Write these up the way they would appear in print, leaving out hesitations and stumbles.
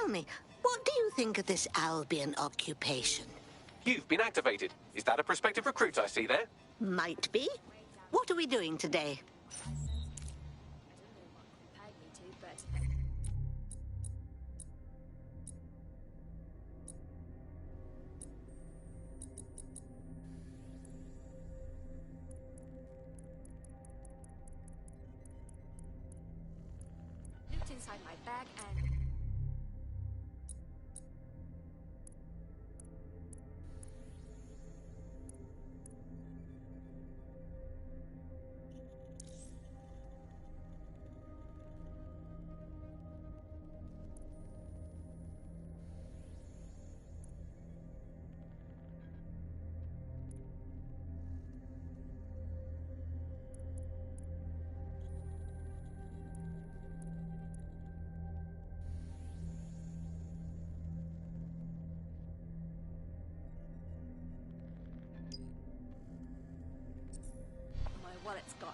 Tell me, what do you think of this Albion occupation? You've been activated. Is that a prospective recruit I see there? Might be. What are we doing today? Looked inside my bag and... My wallet's gone.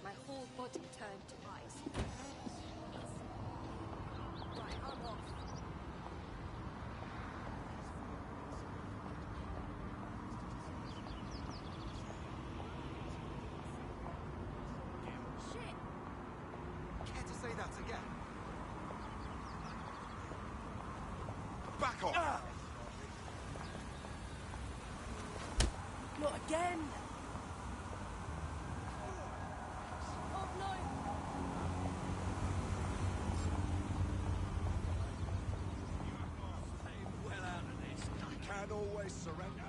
My whole body turned to ice. Right, I'm off. Shit! Care to say that again? Back off! Not again! Oh no! Stay well out of this. You can't always surrender.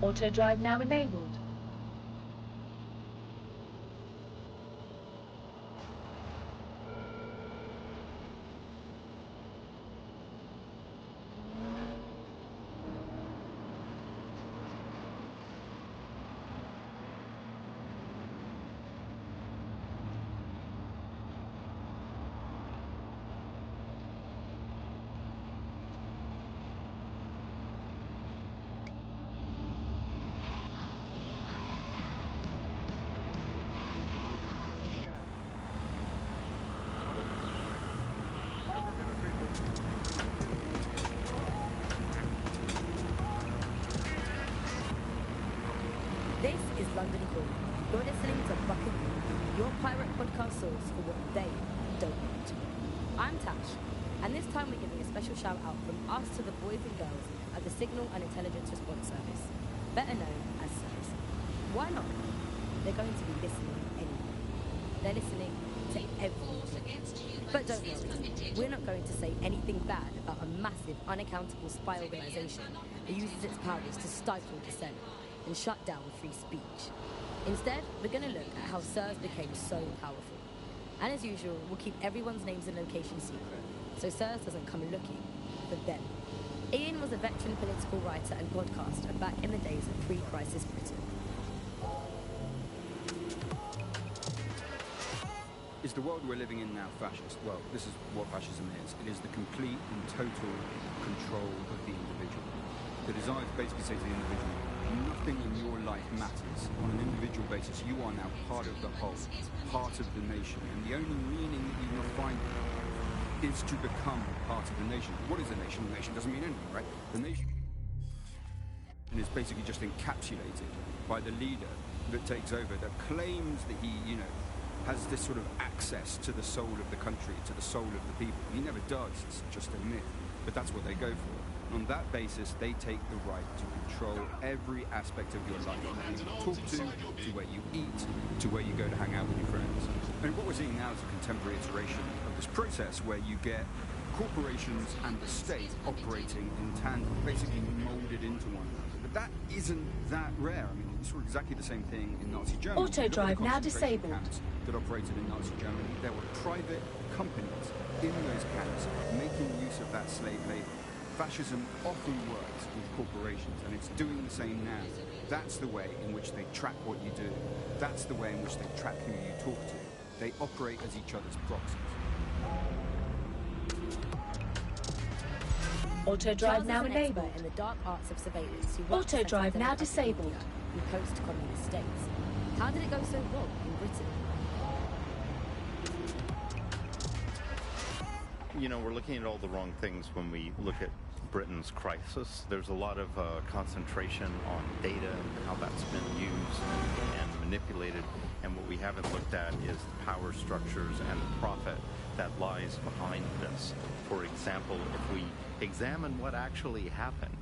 Auto drive now enabled. I'm Billy Cole. You're listening to Bucket your pirate podcast source for what they don't want. I'm Tash, and this time we're giving a special shout out from us to the boys and girls at the Signal and Intelligence Response Service, better known as SIRS. Why not? They're going to be listening anyway. They're listening to everything. But don't worry, we're not going to say anything bad about a massive, unaccountable spy organisation that uses its powers to stifle dissent and shut down free speech. Instead, we're going to look at how SIRS became so powerful. And as usual, we'll keep everyone's names and locations secret, so SIRS doesn't come looking for them. Ian was a veteran political writer and podcaster back in the days of pre-crisis Britain. Is the world we're living in now fascist? Well, this is what fascism is. It is the complete and total control of the individual. The desire to basically say to the individual, nothing in your life matters. On an individual basis, you are now part of the whole, part of the nation. And the only meaning that you will find is to become part of the nation. What is a nation? A nation doesn't mean anything, right? The nation is basically just encapsulated by the leader that takes over, that claims that he, has this sort of access to the soul of the country, to the soul of the people. He never does, it's just a myth. But that's what they go for. On that basis, they take the right to control every aspect of your life, from who you talk to where you eat, to where you go to hang out with your friends. And what we're seeing now is a contemporary iteration of this process where you get corporations and the state operating in tandem, basically molded into one another. But that isn't that rare. I mean, we saw exactly the same thing in Nazi Germany. Auto drive now disabled. Camps that operated in Nazi Germany. There were private companies in those camps making use of that slave labor. Fascism often works with corporations, and it's doing the same now. That's the way in which they track what you do. That's the way in which they track who you talk to. They operate as each other's proxies. Auto drive now enabled. In the dark arts of surveillance, Auto drive now disabled. In post-communist states. How did it go so wrong in Britain? We're looking at all the wrong things when we look at Britain's crisis. There's a lot of concentration on data and how that's been used and manipulated. And what we haven't looked at is the power structures and the profit that lies behind this. For example, if we examine what actually happened,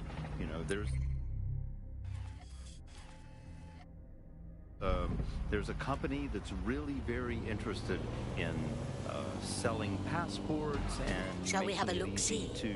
there's a company that's really very interested in selling passports and Shall we have a making it look-see? easy to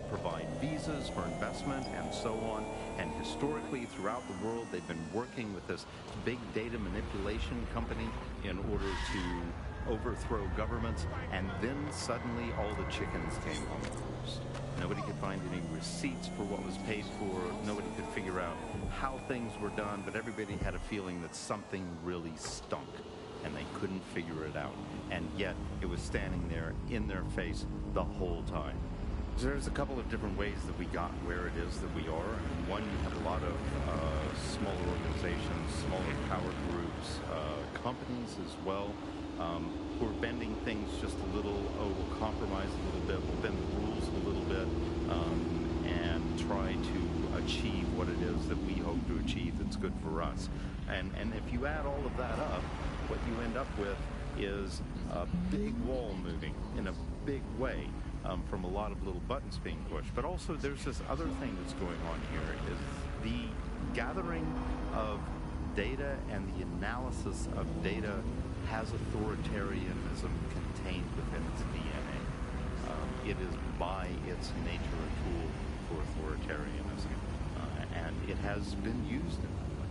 provide visas for investment and so on. And historically, throughout the world, they've been working with this big data manipulation company in order to overthrow governments. And then suddenly, all the chickens came home to roost. Nobody could find any receipts for what was paid for. Nobody could figure out how things were done, but everybody had a feeling that something really stunk, and they couldn't figure it out. And yet, it was standing there in their face the whole time. So there's a couple of different ways that we got where it is that we are. One, you have a lot of smaller organizations, smaller power groups, companies as well, who are bending things just a little, we'll compromise a little bit, we'll bend the rules a little bit, and try to achieve what it is that we hope to achieve that's good for us. And if you add all of that up, what you end up with is a big wall moving in a big way from a lot of little buttons being pushed. But also there's this other thing that's going on here is the gathering of data and the analysis of data has authoritarianism contained within its DNA. It is by its nature a tool for authoritarianism, and it has been used in that way.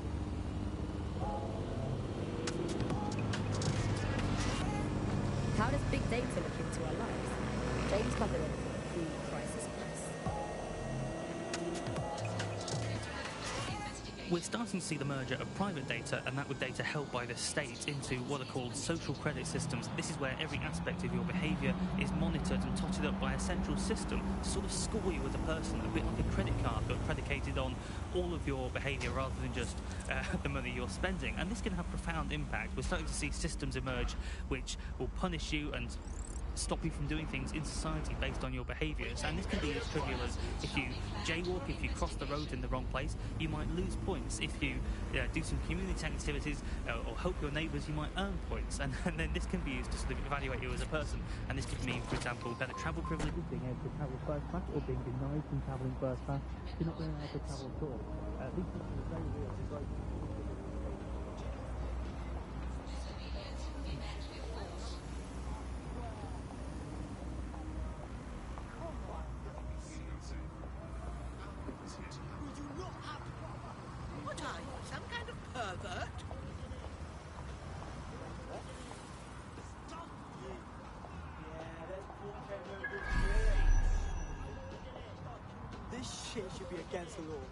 How does big data look into our lives? James covered it for the pre-crisis press. We're starting to see the merger of private data and that with data held by the state into what are called social credit systems. This is where every aspect of your behaviour is monitored and totted up by a central system to sort of score you as a person, a bit like a credit card, but predicated on all of your behaviour rather than just the money you're spending. And this can have profound impact. We're starting to see systems emerge which will punish you and stop you from doing things in society based on your behaviours. And this can be as trivial as if you jaywalk if you cross the road in the wrong place. You might lose points if you do some community activities or help your neighbours. You might earn points, and then this can be used to sort of evaluate you as a person. And this could mean, for example, better travel privileges, being able to travel first class, or being denied from travelling first class. You're not being able to travel at all. These things are very real. What are you, some kind of pervert? This shit should be against the law.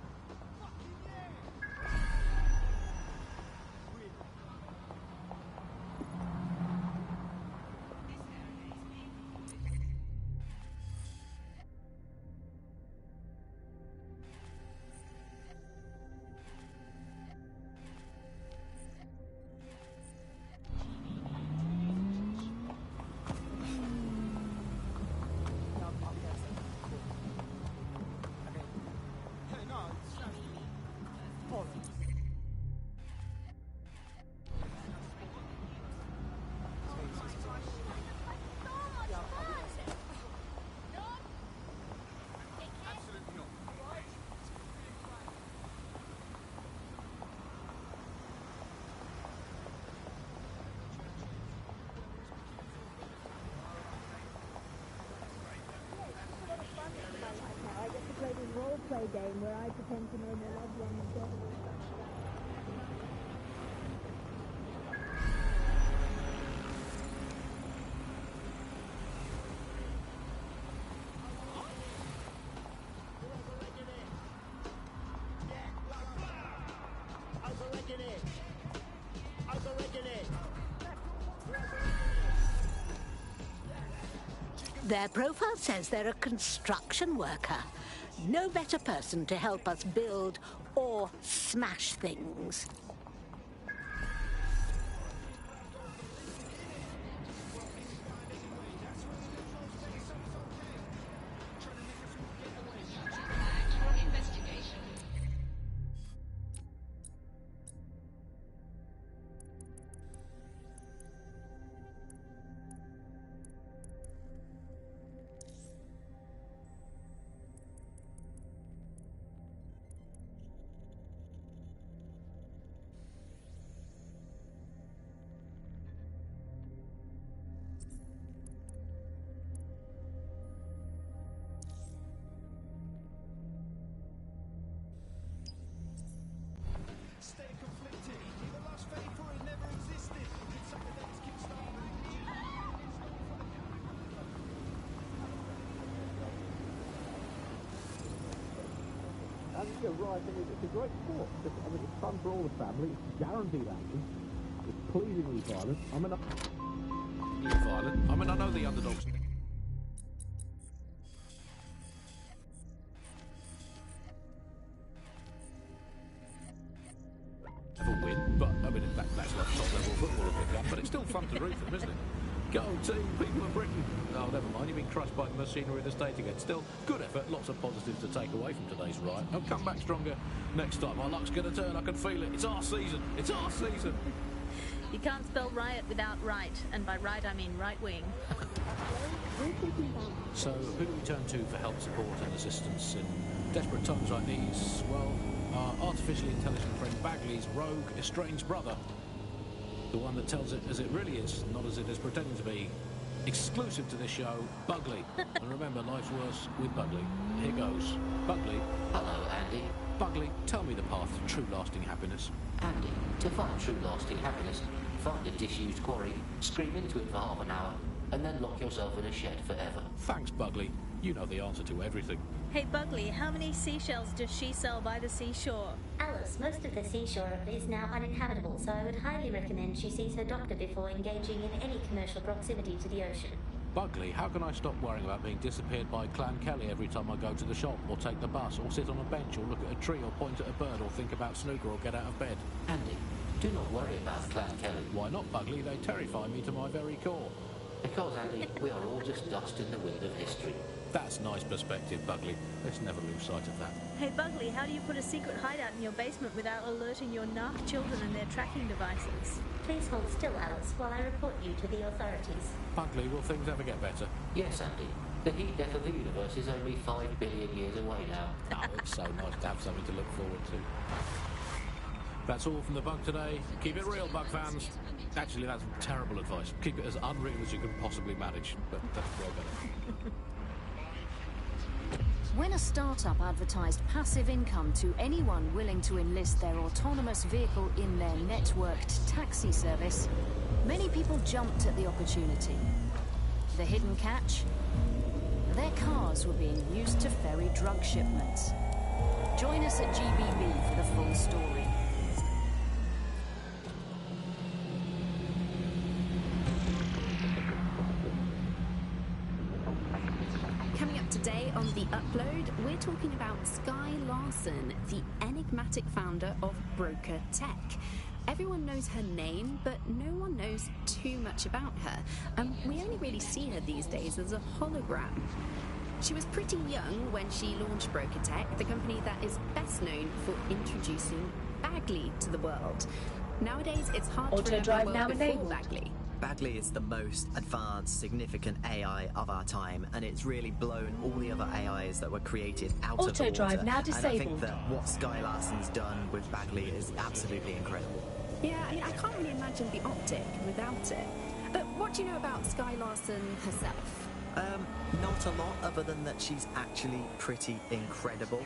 Role-play game where I pretend to know my loved one is dead. Their profile says they're a construction worker. No better person to help us build or smash things. You're right, it's a great sport. I mean, it's fun for all the family. It's guaranteed action. It's pleasingly violent. I mean, I know the underdogs. Never win, but I mean, that's like top-level football to pick up. But it's still fun to root for them, isn't it? Go team, people of Britain. Oh, never mind, you've been crushed by the machinery of the state again. Still, good effort, lots of positives to take away from today's riot. I'll come back stronger next time. My luck's going to turn, I can feel it. It's our season. It's our season. You can't spell riot without right, and by right I mean right wing. So, who do we turn to for help, support and assistance in desperate times like these? Well, our artificially intelligent friend Bagley's rogue, estranged brother. The one that tells it as it really is, not as it is pretending to be. Exclusive to this show, Bugley. And remember, life's worse with Bugley. Here goes. Bugley. Hello, Andy. Bugley, tell me the path to true lasting happiness. Andy, to find true lasting happiness, find a disused quarry, scream into it for half an hour, and then lock yourself in a shed forever. Thanks, Bugley. You know the answer to everything. Hey, Bugley, how many seashells does she sell by the seashore? Alice, most of the seashore is now uninhabitable, so I would highly recommend she sees her doctor before engaging in any commercial proximity to the ocean. Bugley, how can I stop worrying about being disappeared by Clan Kelly every time I go to the shop, or take the bus, or sit on a bench, or look at a tree, or point at a bird, or think about snooker, or get out of bed? Andy, do not worry about Clan Kelly. Why not, Bugley? They terrify me to my very core. Because, Andy, we are all just dust in the wind of history. That's nice perspective, Bugley. Let's never lose sight of that. Hey, Bugley, how do you put a secret hideout in your basement without alerting your narc children and their tracking devices? Please hold still, Alice, while I report you to the authorities. Bugley, will things ever get better? Yes, Andy. The heat death of the universe is only 5 billion years away now. Oh, it's so nice to have something to look forward to. That's all from the Bug today. Keep it real, Bug fans. Actually, that's terrible advice. Keep it as unreal as you can possibly manage, but that's way better. When a startup advertised passive income to anyone willing to enlist their autonomous vehicle in their networked taxi service, many people jumped at the opportunity. The hidden catch? Their cars were being used to ferry drug shipments. Join us at GBB for the full story. Coming up today on The Upload, we're talking about Skye Larson, the enigmatic founder of Broker Tech. Everyone knows her name, but no one knows too much about her. We only really see her these days as a hologram. She was pretty young when she launched Broker Tech, the company that is best known for introducing Bagley to the world. Nowadays, it's hard to remember Auto-drive the now world before enabled. Bagley. Bagley is the most advanced, significant AI of our time, and it's really blown all the other AIs that were created out of the water. Auto-drive now And I think disabled. that what Skye Larson's done with Bagley is absolutely incredible. Yeah, I mean, I can't really imagine the optic without it. But what do you know about Skye Larson herself? Not a lot, other than that she's actually pretty incredible.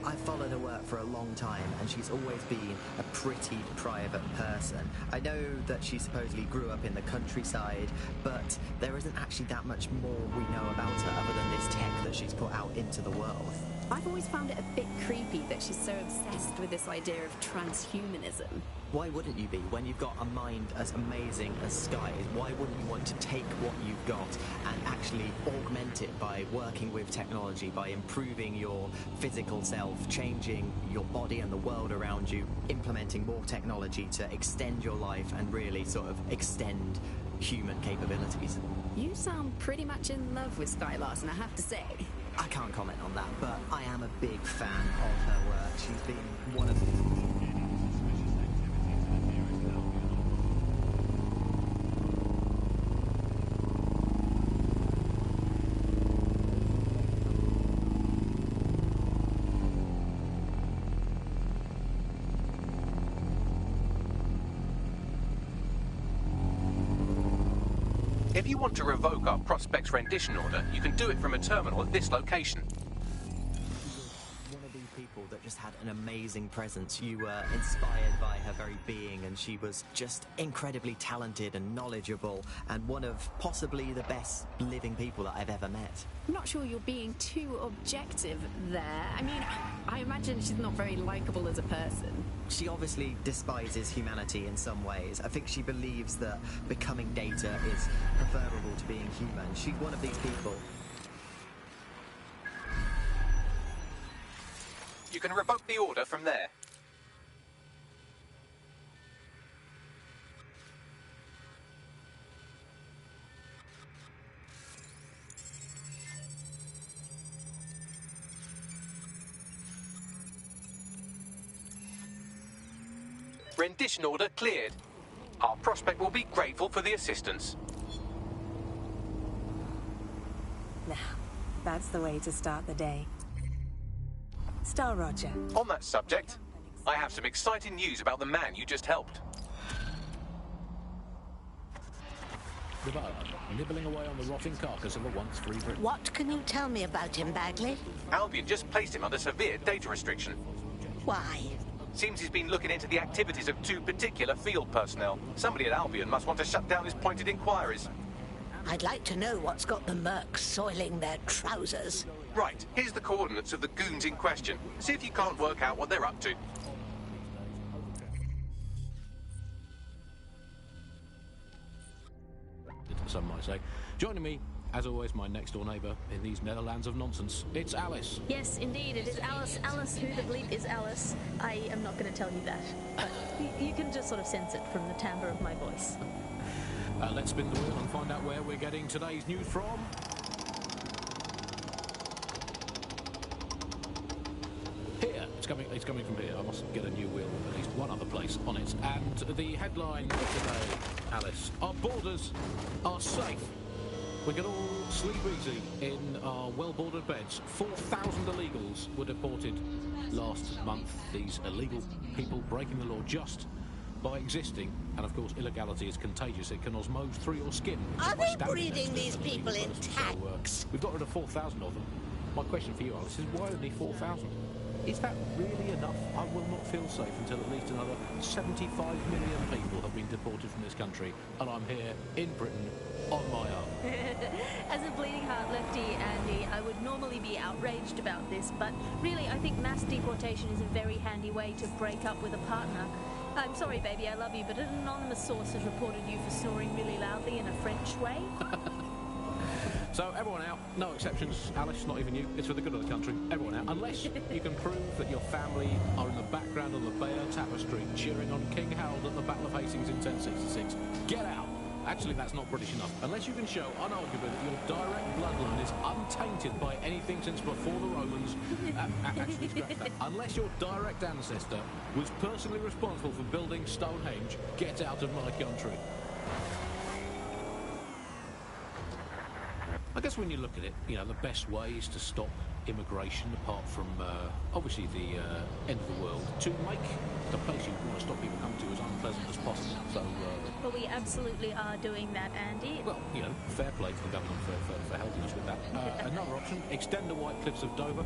I've followed her work for a long time, and she's always been a pretty private person. I know that she supposedly grew up in the countryside, but there isn't actually that much more we know about her other than this tech that she's put out into the world. I've always found it a bit creepy that she's so obsessed with this idea of transhumanism. Why wouldn't you be? When you've got a mind as amazing as Skye's, why wouldn't you want to take what you've got and actually augment it by working with technology, by improving your physical self, changing your body and the world around you, implementing more technology to extend your life and really sort of extend human capabilities? You sound pretty much in love with Skye Larson, I have to say. I can't comment on that, but I am a big fan of her work. She's been one of the... If you want to revoke our Prospects rendition order, you can do it from a terminal at this location. One of these people that just had an amazing presence. You were inspired by her very being, and she was just incredibly talented and knowledgeable, and one of possibly the best living people that I've ever met. I'm not sure you're being too objective there. I mean, I imagine she's not very likable as a person. She obviously despises humanity in some ways. I think she believes that becoming data is preferable to being human. She's one of these people. You can revoke the order from there. Rendition order cleared. Our prospect will be grateful for the assistance. Now, that's the way to start the day. Star Roger. On that subject, I have some exciting news about the man you just helped. The bug, nibbling away on the rotting carcass of a once free Britain. What can you tell me about him, Bagley? Albion just placed him under severe data restriction. Why? Seems he's been looking into the activities of 2 particular field personnel. Somebody at Albion must want to shut down his pointed inquiries. I'd like to know what's got the mercs soiling their trousers. Right, here's the coordinates of the goons in question. See if you can't work out what they're up to. Some might say. Joining me, as always, my next-door neighbour in these Netherlands of nonsense. It's Alice. Yes, indeed, it is Alice. Alice, who the bleep is Alice? I am not going to tell you that, but you can just sort of sense it from the timbre of my voice. Let's spin the wheel and find out where we're getting today's news from. It's coming from here. I must get a new wheel at least one other place on it. And the headline of today, Alice: our borders are safe. We can all sleep easy in our well-bordered beds. 4,000 illegals were deported last month. These illegal people breaking the law just by existing. And of course, illegality is contagious. It can osmose through your skin. Are they breeding these people in tanks? So, we've got rid of 4,000 of them. My question for you, Alice, is why only 4,000? Is that really enough? I will not feel safe until at least another 75 million people have been deported from this country, and I'm here in Britain on my own. As a bleeding heart lefty, Andy, I would normally be outraged about this, but really I think mass deportation is a very handy way to break up with a partner. I'm sorry, baby, I love you, but an anonymous source has reported you for snoring really loudly in a French way. So everyone out, no exceptions, Alice, not even you. It's for the good of the country. Everyone out, unless you can prove that your family are in the background on the Bayeux Tapestry cheering on King Harold at the Battle of Hastings in 1066. Get out! Actually, that's not British enough. Unless you can show unarguably that your direct bloodline is untainted by anything since before the Romans. Actually, scratch that. Unless your direct ancestor was personally responsible for building Stonehenge, get out of my country. I guess when you look at it, you know, the best ways to stop immigration, apart from obviously the end of the world, to make the place you want to stop people coming to as unpleasant as possible. So, well, we absolutely are doing that, Andy. Well, you know, fair play to the government for helping us with that. Another option: extend the White Cliffs of Dover.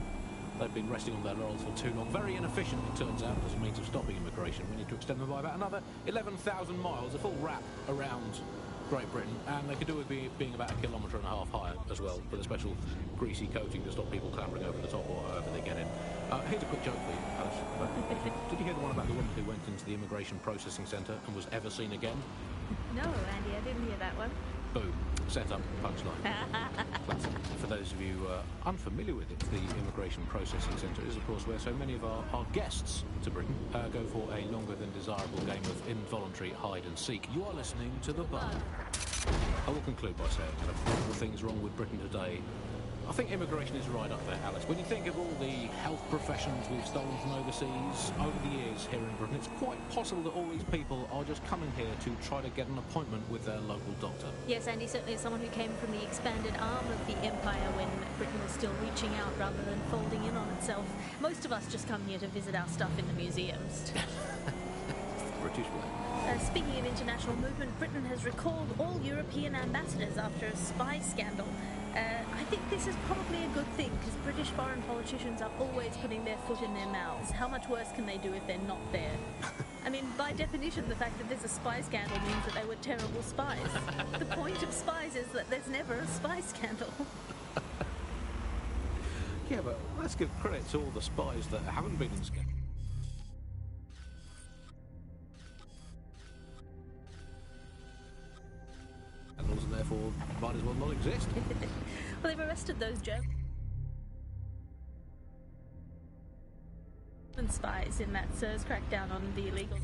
They've been resting on their laurels for too long. Very inefficient, it turns out, as a means of stopping immigration. We need to extend them by about another 11,000 miles, a full wrap around Great Britain, and they could do with being about 1.5 kilometres higher as well, with a special greasy coating to stop people clambering over the top or however they get in. Here's a quick joke for you, Alice. Did you hear the one about the woman who went into the immigration processing centre and was ever seen again? No, Andy, I didn't hear that one. Boom. Set up, punchline. Classic. For those of you unfamiliar with it, the immigration processing centre is, of course, where so many of our guests to Britain go for a longer than desirable game of involuntary hide and seek. You are listening to The Bun. I will conclude by saying that of all the things wrong with Britain today, I think immigration is right up there, Alice. When you think of all the health professions we've stolen from overseas over the years here in Britain, it's quite possible that all these people are just coming here to try to get an appointment with their local doctor. Yes, Andy, certainly as someone who came from the expanded arm of the empire when Britain was still reaching out rather than folding in on itself. Most of us just come here to visit our stuff in the museums. British way. Speaking of international movement, Britain has recalled all European ambassadors after a spy scandal. I think this is probably a good thing, because British foreign politicians are always putting their foot in their mouths. How much worse can they do if they're not there? I mean, by definition, the fact that there's a spy scandal means that they were terrible spies. The point of spies is that there's never a spy scandal. Yeah, but let's give credit to all the spies that haven't been in scandal. And therefore might as well not exist. Well, they've arrested those German spies in that SIRS crackdown on the illegal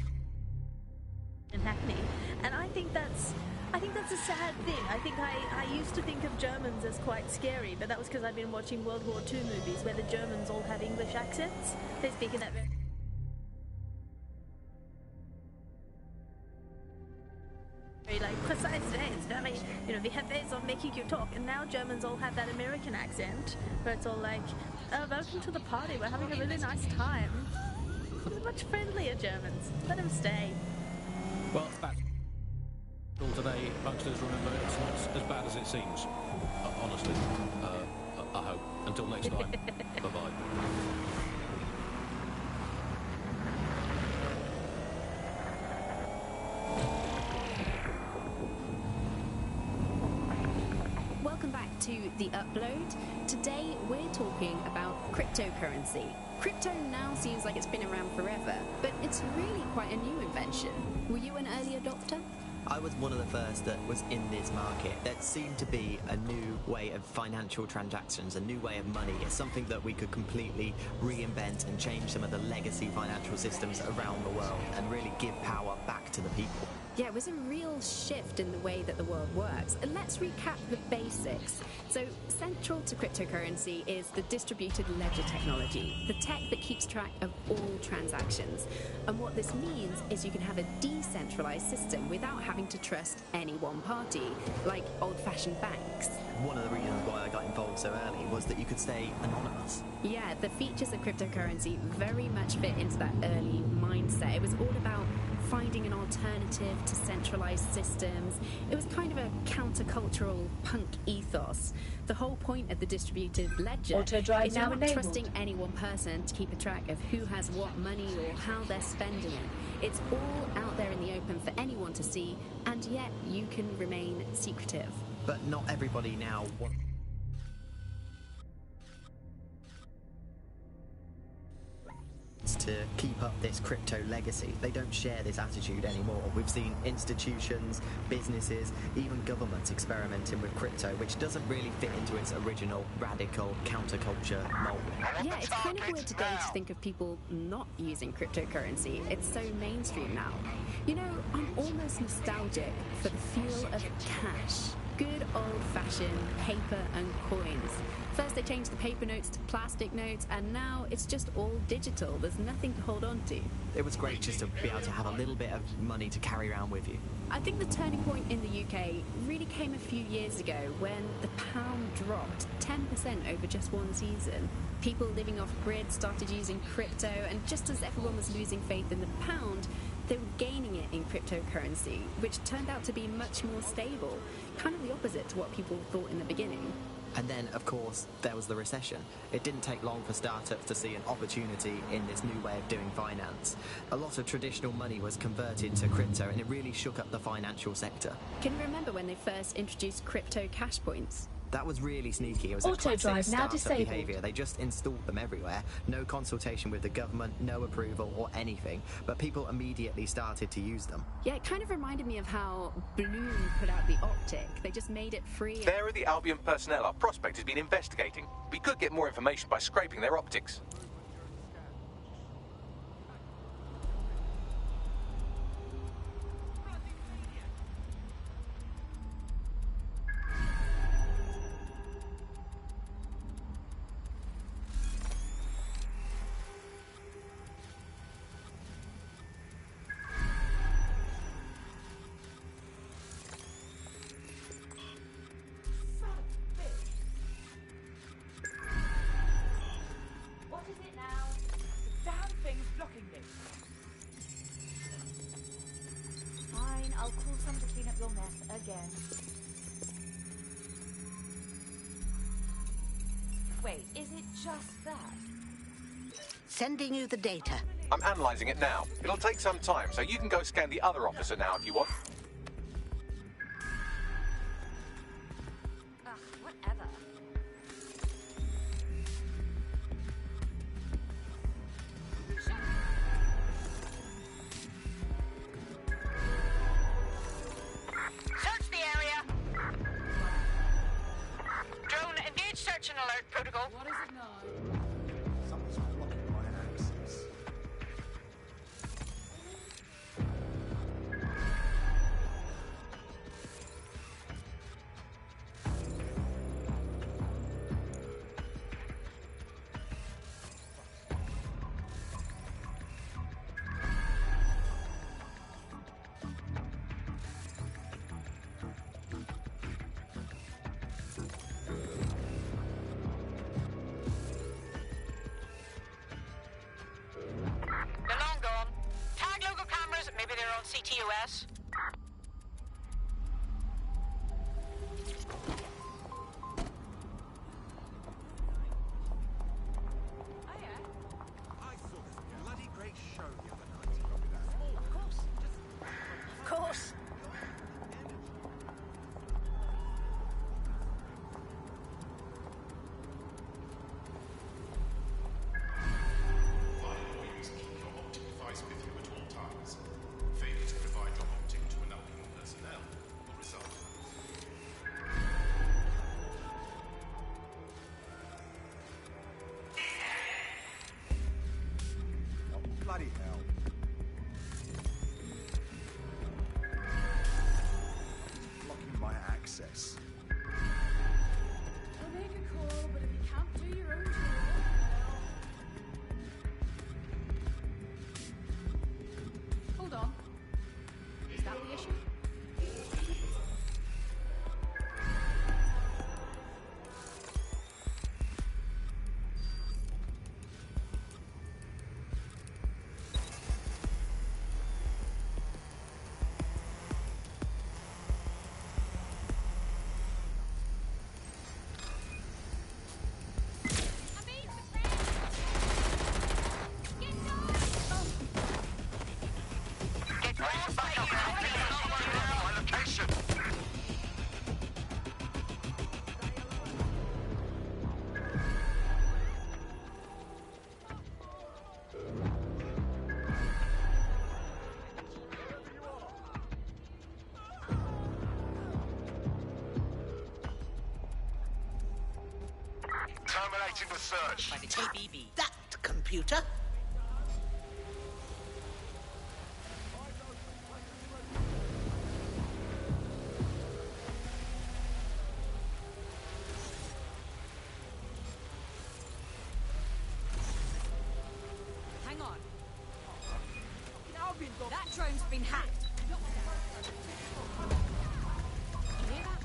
in Hackney, and I think that's a sad thing. I think I used to think of Germans as quite scary, but that was because I've been watching World War II movies where the Germans all have English accents. They speak in that very like precise ways, very, you know, they have ways of making you talk, and now Germans all have that American accent where it's all like, oh, welcome to the party, we're having a really nice time. They're much friendlier Germans. Let them stay. Well, that's all today, youngsters. Remember, it's not as bad as it seems. Honestly, I hope. Until next time, bye-bye. To The Upload. Today we're talking about cryptocurrency. Crypto now seems like it's been around forever, but it's really quite a new invention. Were you an early adopter? I was one of the first that was in this market. There seemed to be a new way of financial transactions, a new way of money. It's something that we could completely reinvent and change some of the legacy financial systems around the world and really give power back to the people. Yeah, it was a real shift in the way that the world works. And let's recap the basics. So, central to cryptocurrency is the distributed ledger technology, the tech that keeps track of all transactions. And what this means is you can have a decentralized system without having to trust any one party, like old-fashioned banks. One of the reasons why I got involved so early was that you could stay anonymous. Yeah, the features of cryptocurrency very much fit into that early mindset. It was all about finding an alternative to centralized systems. It was kind of a countercultural punk ethos. The whole point of the distributed ledger Auto drive is now you're not enabled. trusting any one person to keep a track of who has what money or how they're spending it. It's all out there in the open for anyone to see, and yet you can remain secretive. But not everybody now wants to keep up this crypto legacy. They don't share this attitude anymore. We've seen institutions, businesses, even governments experimenting with crypto, which doesn't really fit into its original radical counterculture mold. Yeah, it's kind of weird today to think of people not using cryptocurrency. It's so mainstream now. You know, I'm almost nostalgic for the feel of cash. Good old-fashioned paper and coins. First they changed the paper notes to plastic notes, and now it's just all digital. There's nothing to hold on to. It was great just to be able to have a little bit of money to carry around with you. I think the turning point in the UK really came a few years ago when the pound dropped 10% over just one season. People living off grid started using crypto, and just as everyone was losing faith in the pound, they were gaining it in cryptocurrency, which turned out to be much more stable, kind of the opposite to what people thought in the beginning. And then, of course, there was the recession. It didn't take long for startups to see an opportunity in this new way of doing finance. A lot of traditional money was converted to crypto, and it really shook up the financial sector. Can you remember when they first introduced crypto cash points? That was really sneaky. It was Auto a classic drive now startup disabled. behaviour. They just installed them everywhere. No consultation with the government, no approval or anything. But people immediately started to use them. Yeah, it kind of reminded me of how Bloom put out the Optic. They just made it free. There are the Albion personnel our prospect has been investigating. We could get more information by scraping their optics. I'll call some to clean up your mess again. Wait, is it just that? Sending you the data. I'm analysing it now. It'll take some time, so you can go scan the other officer now if you want. Ugh, whatever. Search the area. Drone, engage search and alert protocol. What is it now? Something's blocking my access. They're long gone. Tag logo cameras, maybe they're on CTOS. I saw this bloody great show the other night. Of course. Of course. Always keep your optic device with you at all times. Failure to provide your optic to an Albion personnel will result. Oh, bloody hell. Completing the search. By the KBB. That computer. Hang on. That drone's been hacked. You hear that?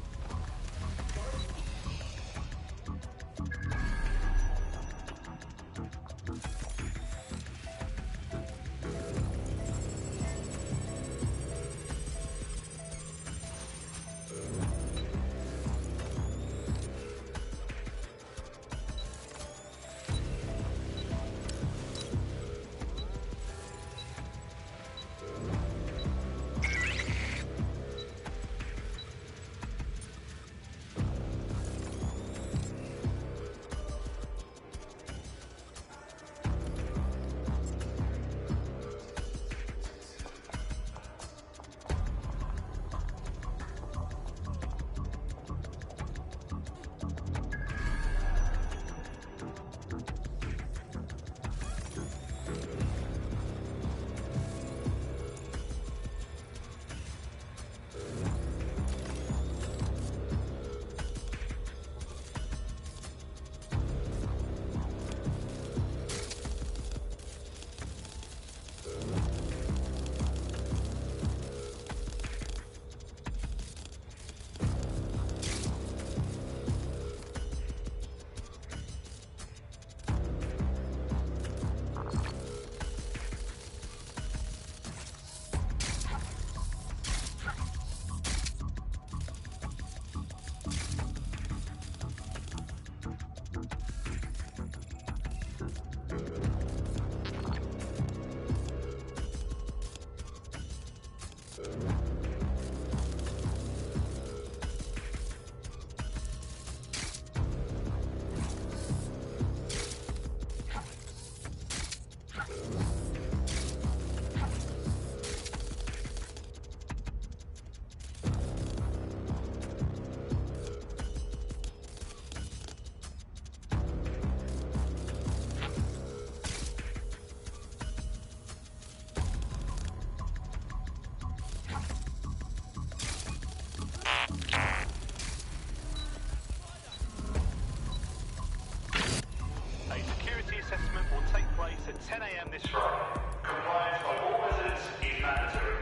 A security assessment will take place at 10 a.m. this Friday. Compliance by all residents is mandatory.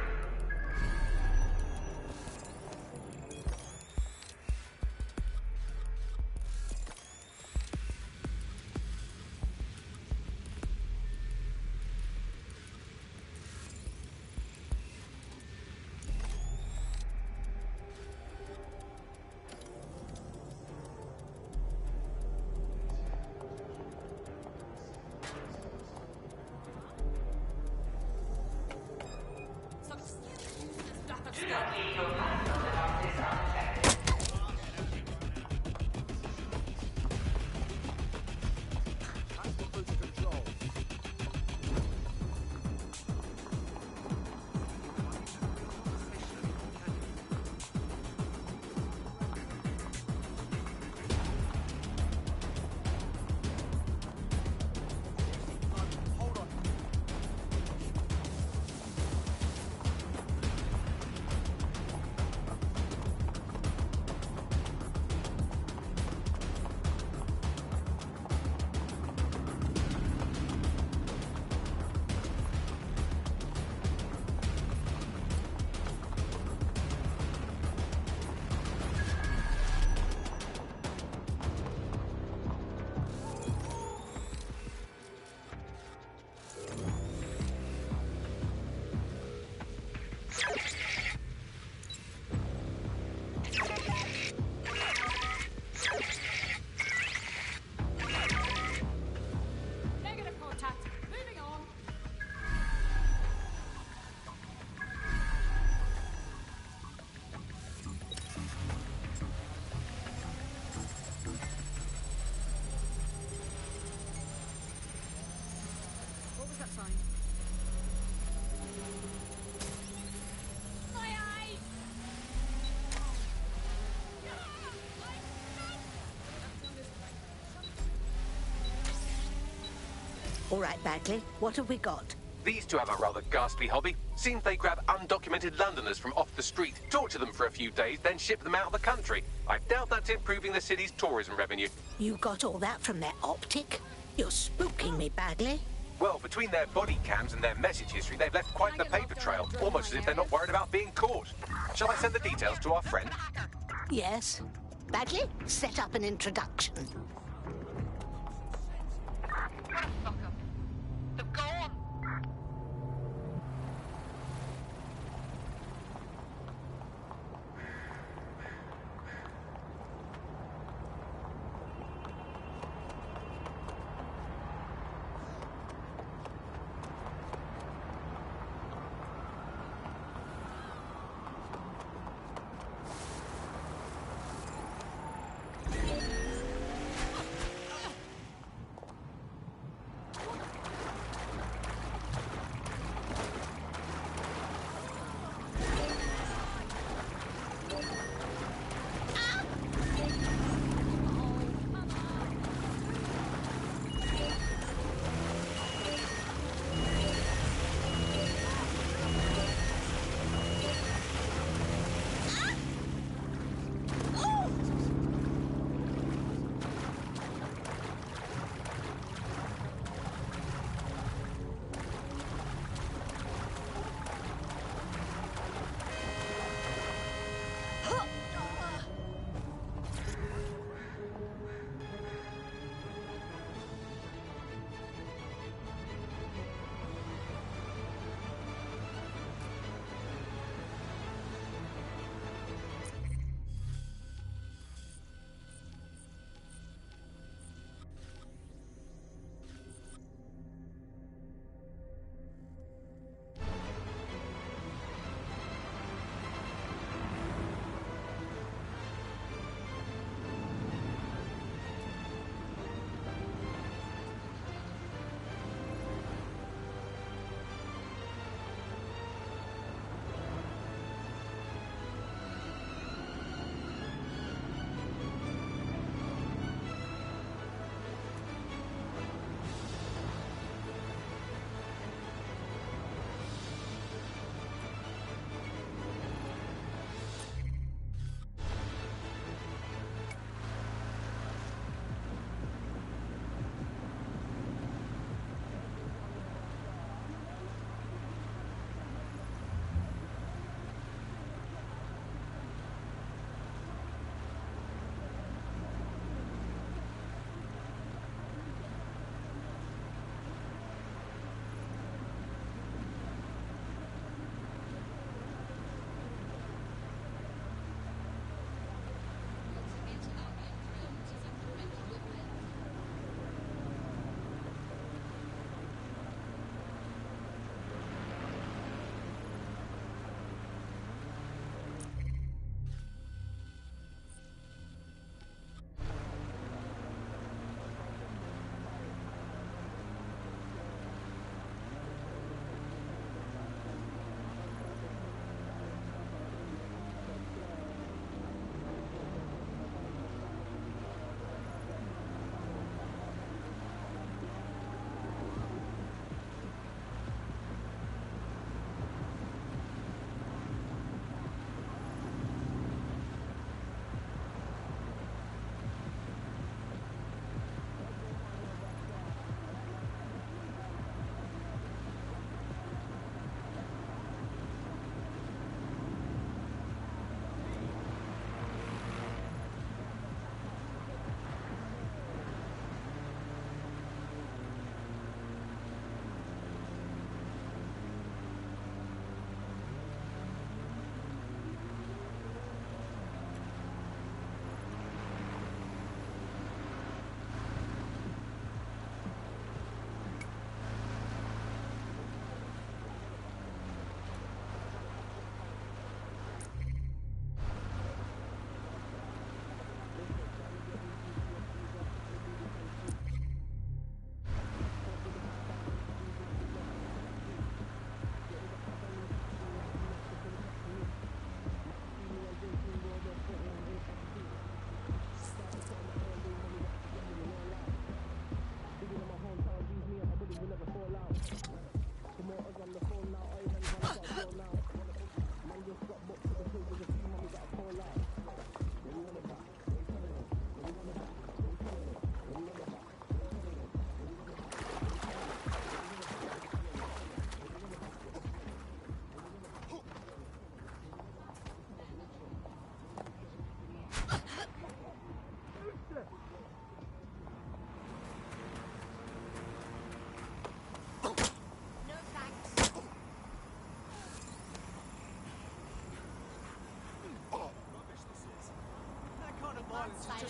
All right, Bagley, what have we got? These two have a rather ghastly hobby. Seems they grab undocumented Londoners from off the street, torture them for a few days, then ship them out of the country. I doubt that's improving the city's tourism revenue. You got all that from their optic? You're spooking me, Bagley. Well, between their body cams and their message history, they've left quite the paper trail, almost as if they're not worried about being caught. Shall I send the details to our friend? Yes. Bagley, set up an introduction. They've gone.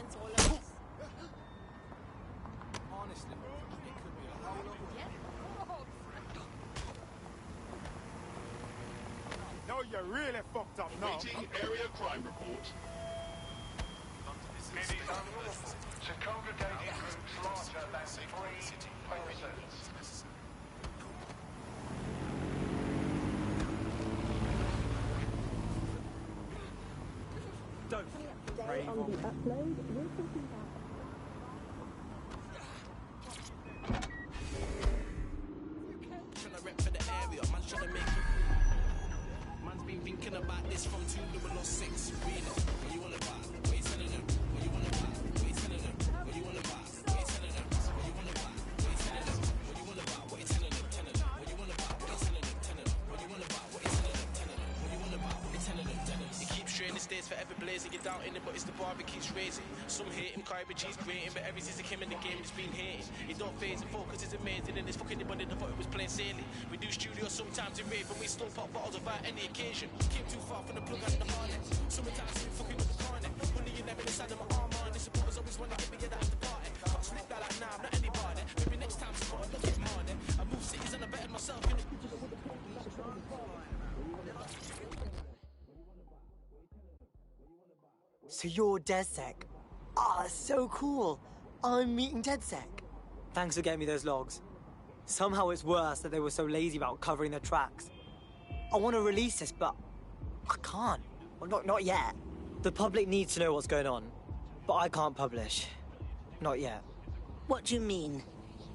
against all of us. Honestly, it could be a whole lot worse. No, you're really fucked up now. Awaiting area crime report. It is unlawful to congregate in groups larger than 3 persons. Don't. Today on the upload, we're talking about trying to rep for the area, man's trying to make it. Man's been thinking about this from 2006. Really? What you wanna buy? What you telling them? What you wanna buy? What you telling them? What you wanna buy? What you telling them? What you wanna buy? What you telling them? What you wanna buy? What you telling them? Telling them. What you wanna buy? What you telling them? Telling them. What you wanna buy? What you telling them? Telling them. What you wanna buy? What you telling them? Telling them. It keeps straight, it stays forever blazing. You're doubting it, but it's the bar that keeps raising. Some hate him, garbage he's creating, but ever since he came in the game, it's been hating. He don't phase and focus, it's amazing, and it's fucking anybody that thought it was plain sailing. We do studios sometimes in rave, and we still pop bottles without any occasion. Came too far from the plug and the harness. Sometimes we fucking with the carnet. Money you never inside of my arm on. The supporters always want to get me at the party. Can't slip that like nah, I'm not anybody. Maybe next time support, look at money. I move cities and I bettered myself in the So you're DedSec? Ah, that's so cool. I'm meeting DedSec. Thanks for getting me those logs. Somehow it's worse that they were so lazy about covering their tracks. I want to release this, but I can't. Well, not yet. The public needs to know what's going on, but I can't publish. Not yet. What do you mean?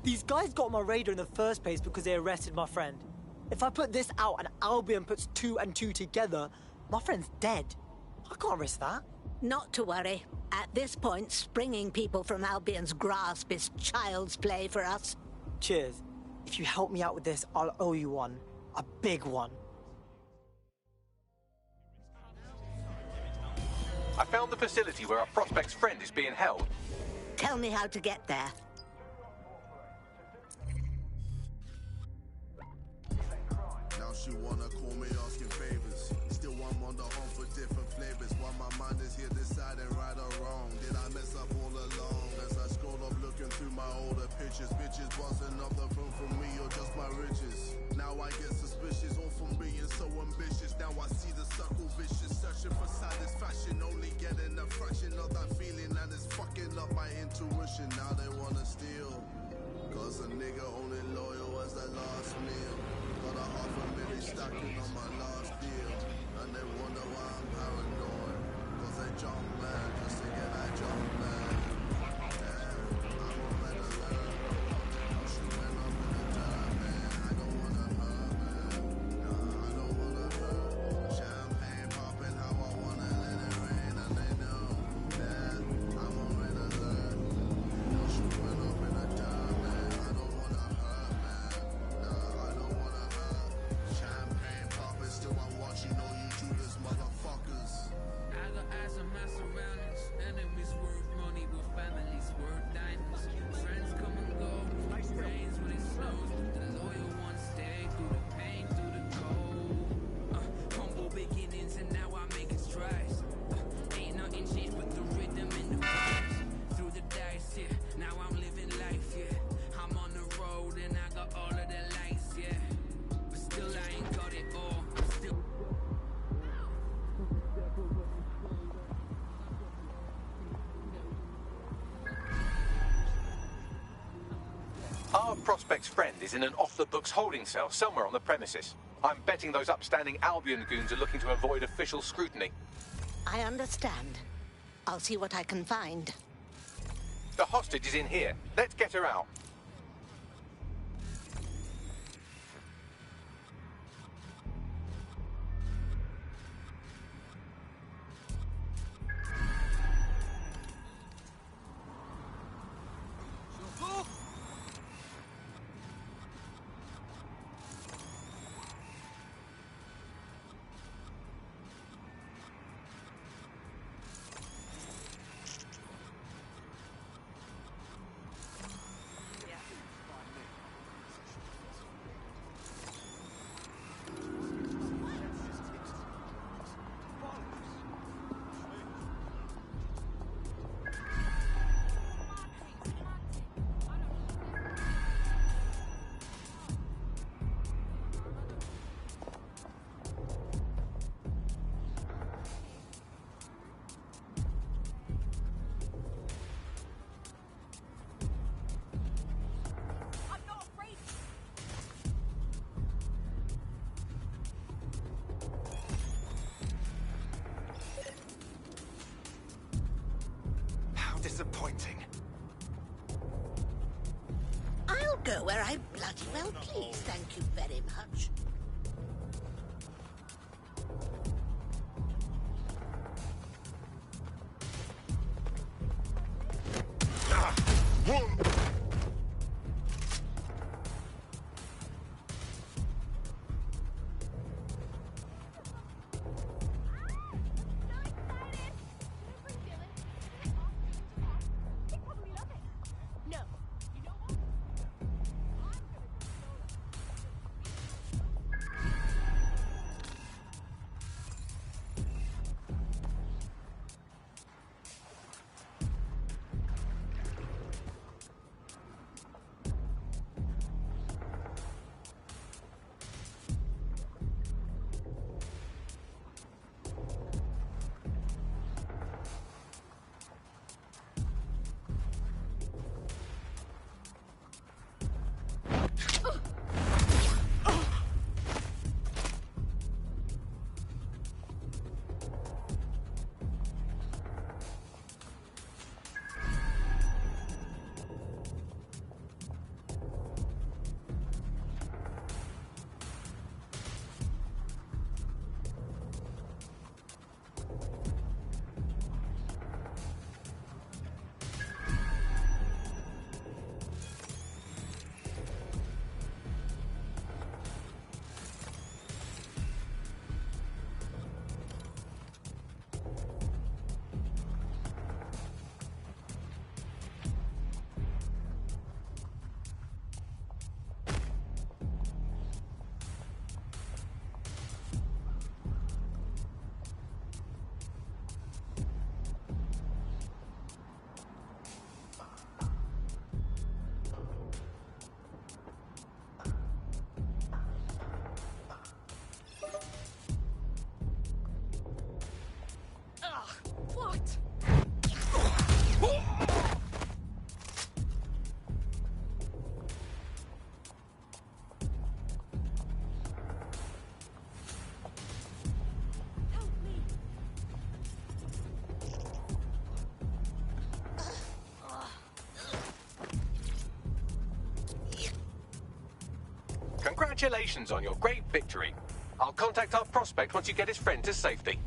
These guys got on my radar in the first place because they arrested my friend. If I put this out and Albion puts 2 and 2 together, my friend's dead. I can't risk that. Not to worry. At this point, springing people from Albion's grasp is child's play for us. Cheers. If you help me out with this, I'll owe you one. A big one. I found the facility where our prospect's friend is being held. Tell me how to get there. Now she wanna call me asking favors. Still I'm on the hunt for different flavors. While my mind is here deciding right or wrong. Did I mess up all along? As I scroll up looking through my older pictures. Bitches buzzing up the phone from me or just my riches. Now I get suspicious, all from being so ambitious. Now I see the circle vicious, searching for satisfaction. Only getting a fraction of that feeling, and it's fucking up my intuition. Now they wanna steal, cause a nigga only loyal as the last meal. Got a $500,000 stacking on my last deal, and they wonder why I'm paranoid. Cause they jump man just to get that jump man. Yeah, I'm a red alert. I'm shooting up in the dirt, man. I don't wanna hurt, man. Nah, I don't wanna hurt. Champagne popping how I wanna, let it rain, and they know that I'm a red alert. I'm shooting up in the dirt, man. I don't wanna hurt, man. Nah, I don't wanna hurt. Champagne popping, still I'm watching all you Judas motherfuckers. I got eyes on my surroundings. Enemies worth money, but families worth diamonds. Friends come and go, rains when it snows. The loyal ones stay through the pain, through the cold. Humble beginnings and now I'm making strides. Ain't nothing changed but the rhythm and the vibes. Through the dice, yeah. Now I'm living life, yeah. I'm on the road and I got all of the lights, yeah. But still I ain't got it all. Still. Our prospect's friend is in an off-the-books holding cell somewhere on the premises. I'm betting those upstanding Albion goons are looking to avoid official scrutiny. I understand. I'll see what I can find. The hostage is in here. Let's get her out. disappointing. I'll go where I bloody well please, thank you very much. Congratulations on your great victory. I'll contact our prospect once you get his friend to safety.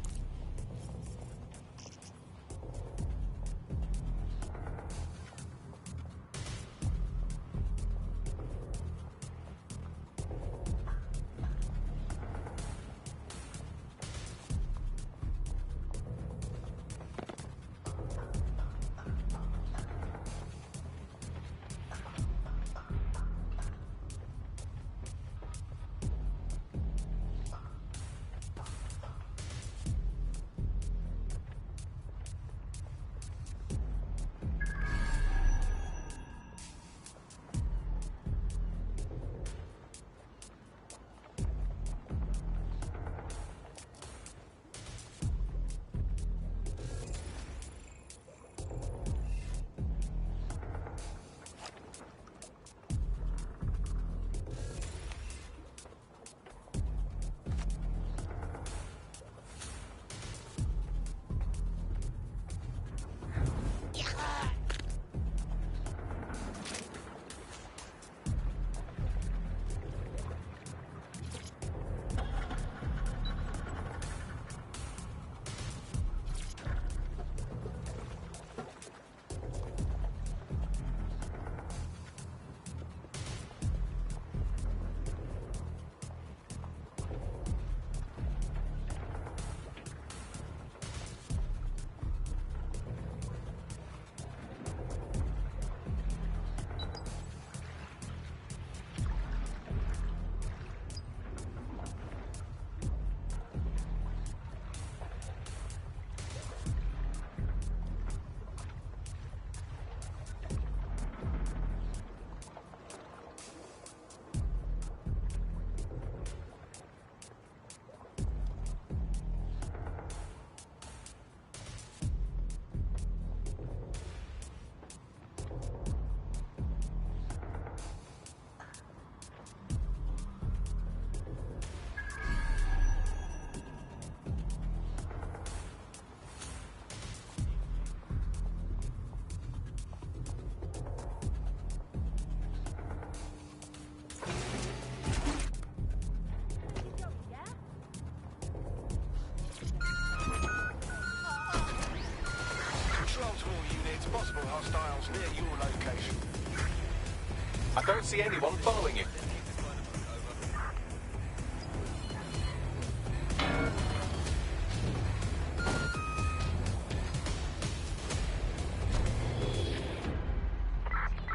I don't see anyone following you.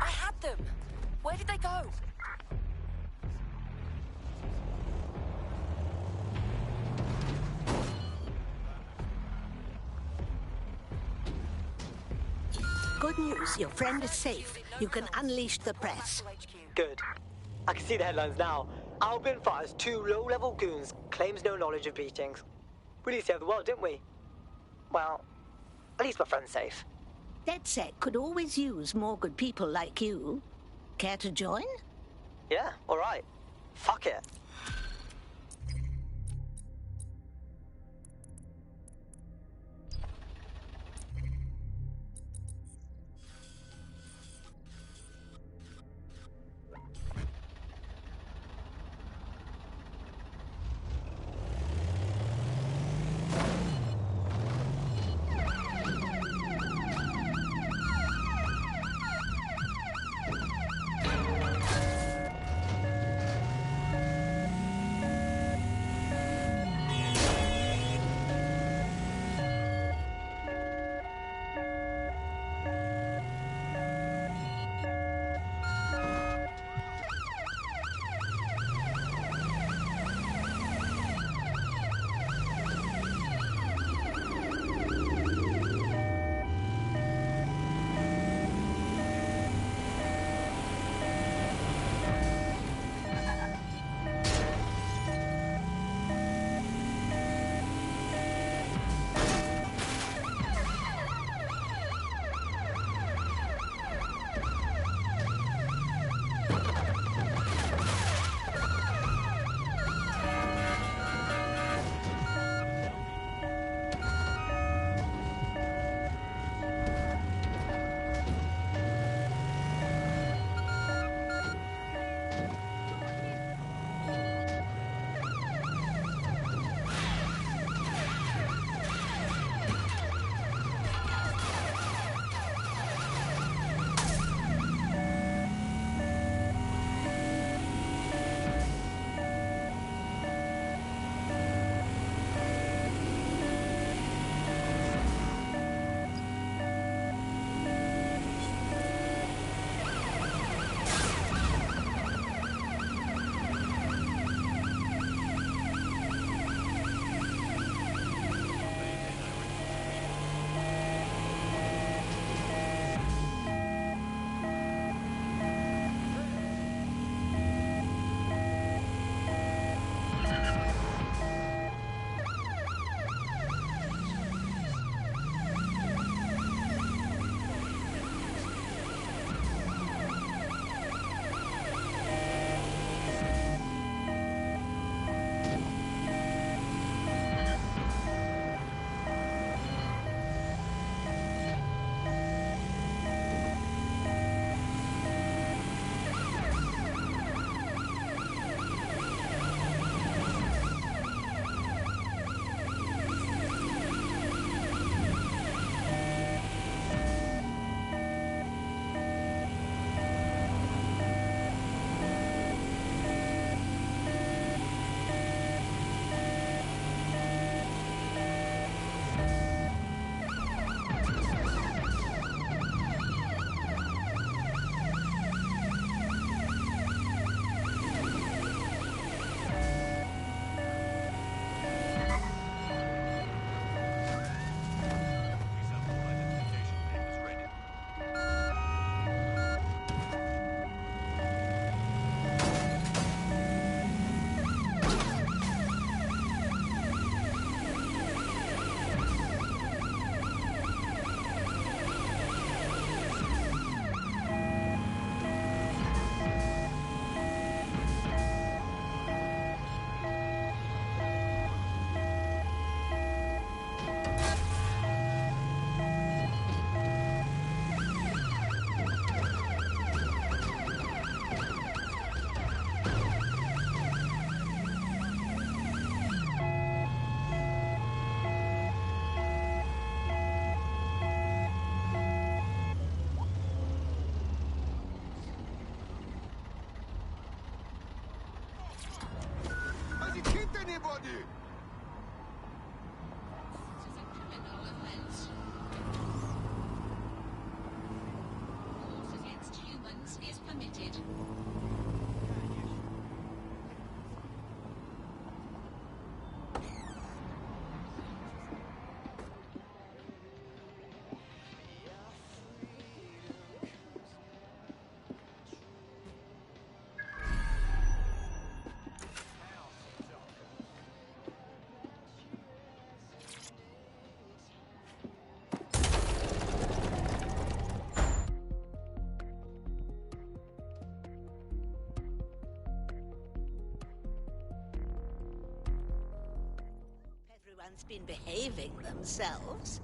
I had them. Where did they go? Good news, your friend is safe. You can unleash the press. Good. I can see the headlines now. Albin fires 2 low-level goons, claims no knowledge of beatings. We really saved the world, didn't we? Well, at least my friend's safe. DedSec could always use more good people like you. Care to join? Yeah, all right. Fuck it. everybody! This is a criminal offense. Force against humans is permitted. Everyone's been behaving themselves.